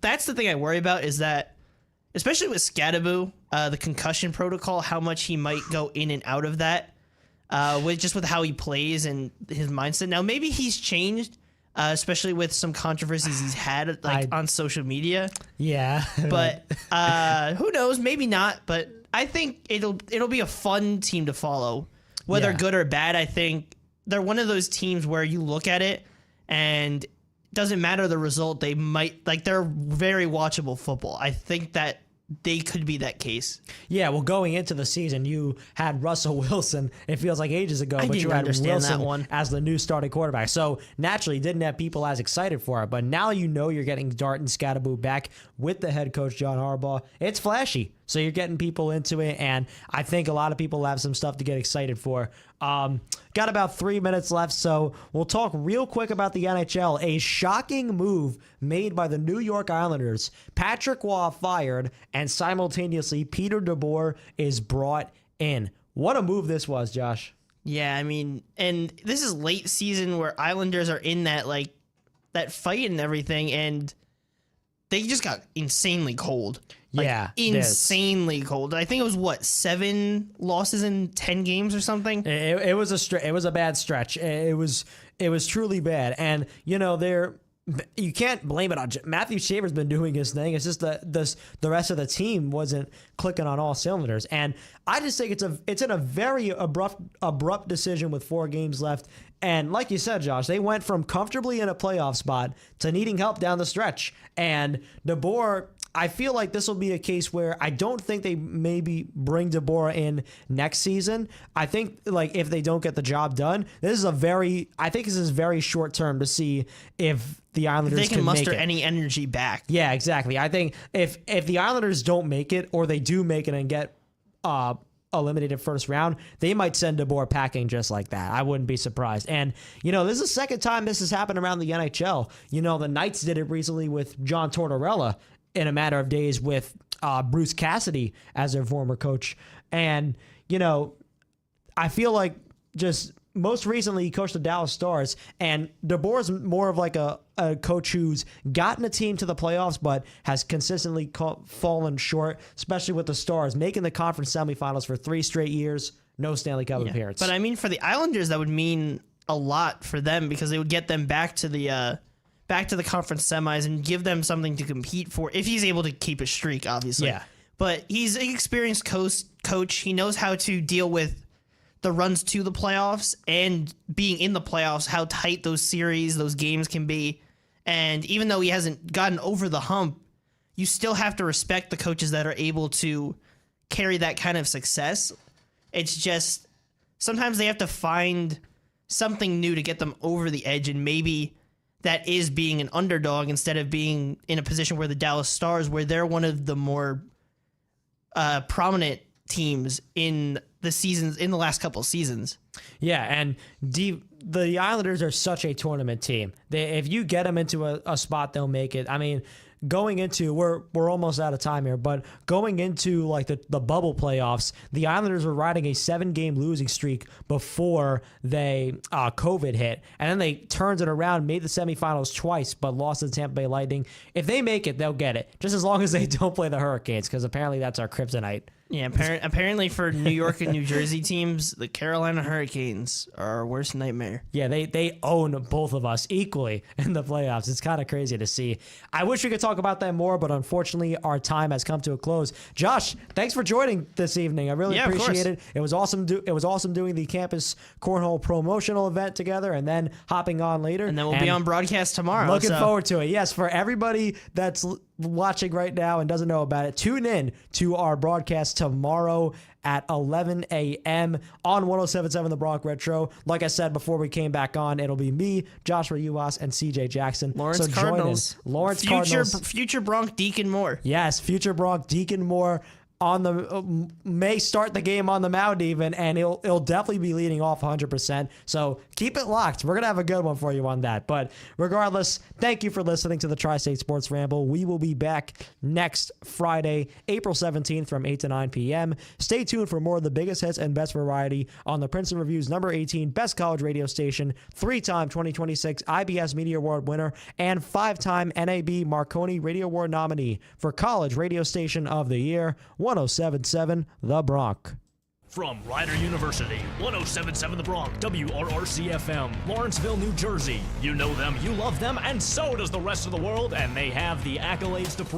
That's the thing I worry about is that, especially with Scadaboo, the concussion protocol, how much he might go in and out of that, with how he plays and his mindset. Now, maybe he's changed. Especially with some controversies he's had on social media. Yeah. But who knows? Maybe not. But I think it'll be a fun team to follow. Whether good or bad, I think they're one of those teams where you look at it and it doesn't matter the result. They're very watchable football. I think that they could be that case. Yeah, well, going into the season, you had Russell Wilson. It feels like ages ago, but you had Wilson as the new starting quarterback. So naturally, didn't have people as excited for it. But now you're getting Dart and Scadaboo back with the head coach, John Harbaugh. It's flashy. So you're getting people into it, and I think a lot of people have some stuff to get excited for. Got about 3 minutes left, so we'll talk real quick about the NHL. A shocking move made by the New York Islanders. Patrick Waugh fired, and simultaneously Peter DeBoer is brought in. What a move this was, Josh. Yeah, I mean, and this is late season where Islanders are in that fight and everything, and they just got insanely cold. Insanely cold. I think it was 7 losses in 10 games or something. It was a bad stretch. It was truly bad. And you can't blame it on Matthew Shaver's been doing his thing. It's just the rest of the team wasn't clicking on all cylinders. And I just think it's in a very abrupt decision with 4 games left. And like you said, Josh, they went from comfortably in a playoff spot to needing help down the stretch. And DeBoer, I feel like this will be a case where I don't think they maybe bring DeBoer in next season. I think if they don't get the job done, this is very short term to see if the Islanders can muster make it. Any energy back. Yeah, exactly. I think if the Islanders don't make it, or they do make it and get eliminated first round, they might send DeBoer packing just like that. I wouldn't be surprised. And, this is the second time this has happened around the NHL. The Knights did it recently with John Tortorella in a matter of days with Bruce Cassidy as their former coach. And, I feel like just most recently he coached the Dallas Stars, and DeBoer's more of a coach who's gotten a team to the playoffs but has consistently fallen short, especially with the Stars, making the conference semifinals for 3 straight years, no Stanley Cup appearance. But I mean, for the Islanders, that would mean a lot for them because they would get them back to the conference semis and give them something to compete for if he's able to keep a streak, obviously. Yeah. But he's an experienced coach. He knows how to deal with the runs to the playoffs and being in the playoffs, how tight those series, those games can be. And even though he hasn't gotten over the hump, you still have to respect the coaches that are able to carry that kind of success. It's just sometimes they have to find something new to get them over the edge, and maybe that is being an underdog instead of being in a position where the Dallas Stars, where they're one of the more prominent teams in the last couple seasons. Yeah, and the Islanders are such a tournament team. If you get them into a spot, they'll make it. I mean, going into we're almost out of time here, but going into like the bubble playoffs, the Islanders were riding a 7-game losing streak before they COVID hit, and then they turned it around, made the semifinals twice, but lost to the Tampa Bay Lightning. If they make it, they'll get it, just as long as they don't play the Hurricanes, because apparently that's our kryptonite. Yeah, apparently for New York and New Jersey teams, the Carolina Hurricanes are our worst nightmare. Yeah, they own both of us equally in the playoffs. It's kind of crazy to see. I wish we could talk about that more, but unfortunately our time has come to a close. Josh, thanks for joining this evening. I really appreciate it. It was awesome. It was awesome doing the campus cornhole promotional event together, and then hopping on later. And then we'll be on broadcast tomorrow. Looking forward to it. Yes, for everybody that's watching right now and doesn't know about it, tune in to our broadcast tomorrow at 11 a.m. on 107.7 The Bronx Retro. Like I said before we came back on, it'll be me, Joshua Uwas, and CJ Jackson. Lawrence Cardinals. Cardinals. Future Bronx Deacon Moore. Yes, future Bronx Deacon Moore on the may start the game on the mound even, and it'll definitely be leading off 100%. So keep it locked. We're gonna have a good one for you on that. But regardless, thank you for listening to the Tri-State Sports Ramble. We will be back next Friday, April 17th from 8 to 9 p.m. Stay tuned for more of the biggest hits and best variety on the Princeton Review's number 18 best college radio station, 3-time 2026 IBS Media Award winner, and 5-time NAB Marconi Radio Award nominee for College Radio Station of the Year, 107.7 The Bronx. From Rider University, 107.7 The Bronx, WRRC-FM, Lawrenceville, New Jersey. You know them, you love them, and so does the rest of the world, and they have the accolades to prove